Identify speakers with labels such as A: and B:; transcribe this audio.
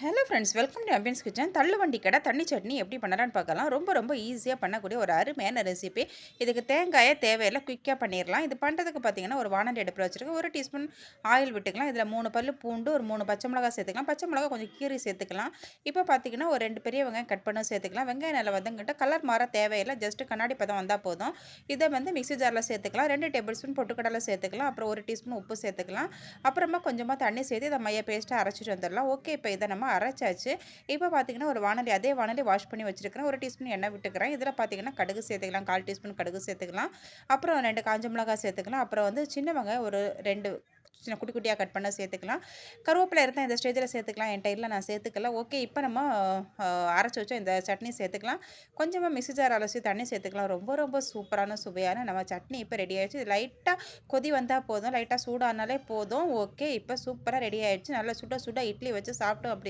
A: Hello friends, welcome to ambience kitchen. தள்ளுவண்டி கடை தண்ணி சட்னி எப்படி பண்ணலான்னு பார்க்கலாம். ரொம்ப ரொம்ப ஈஸியாக பண்ணக்கூடிய ஒரு அருமையான ரெசிபி. இதுக்கு தேங்காயே தேவையில்லை, குயிக்காக பண்ணிடலாம். இது பண்ணுறதுக்கு பார்த்தீங்கன்னா, ஒரு வானல் அடுப்பில் வச்சுருக்கேன். 1 டீஸ்பூன் ஆயில் விட்டுக்கலாம். இதில் 3 பல்லு பூண்டு, ஒரு 3 பச்சை மிளகாய் சேர்த்துக்கலாம். பச்சை மிளகாய் கொஞ்சம் கீறி சேர்த்துக்கலாம். இப்போ பார்த்தீங்கன்னா, ஒரு 2 பெரிய வெங்காயம் கட் பண்ண சேர்த்துக்கலாம். வெங்காயம் நல்லா வதங்கிட்டு கலர் மாற தேவையில்லை, ஜஸ்ட் கண்ணாடி பதம் வந்தால் போதும். இதை மிக்ஸி ஜாரில் சேர்த்துக்கலாம். 2 டேபிள் ஸ்பூன் பொட்டுக்கடலை சேர்த்துக்கலாம். அப்புறம் 1 டீஸ்பூன் உப்பு சேர்த்துக்கலாம். அப்புறமா கொஞ்சமாக தண்ணி சேர்த்து இதை மைய பேஸ்ட்டாக அரைச்சிட்டு வந்துடலாம். ஓகே, இப்போ இதை நம்ம அரைச்சாச்சு. இப்போ பார்த்தீங்கன்னா, ஒரு வானொலி அதே வானொலி வாஷ் பண்ணி வச்சிருக்கிறேன். 1 டீஸ்பூன் எண்ணெய் விட்டுக்கிறேன். இதில் பார்த்தீங்கன்னா, கடுகு சேர்த்துக்கலாம். 1/4 டீஸ்பூன் கடுகு சேர்த்துக்கலாம். அப்புறம் 2 காஞ்ச மிளகாய் சேர்த்துக்கலாம். அப்புறம் சின்ன வெங்காயம் ஒரு 2 சின்ன குட்டி குட்டியாக கட் பண்ண சேர்த்துக்கலாம். கருவேப்பிலை இருந்தால் இந்த ஸ்டேஜில் சேர்த்துக்கலாம். என்ட்ட இல்ல, நான் சேர்த்துக்கல. ஓகே, இப்போ நம்ம அரைச்சி வச்ச இந்த சட்னி சேர்த்துக்கலாம். கொஞ்சமாக மிக்ஸி ஜார் அலசி தண்ணி சேர்த்துக்கலாம். ரொம்ப ரொம்ப சூப்பரான சுவையான நம்ம சட்னி இப்போ ரெடி ஆயிடுச்சு. லைட்டாக கொதி வந்தால் போதும், லைட்டாக சூடானாலே போதும். ஓகே, இப்போ சூப்பராக ரெடி ஆயிடுச்சு. நல்லா சுட சுட இட்லி வச்சு சாப்பிட்டோம் அப்படி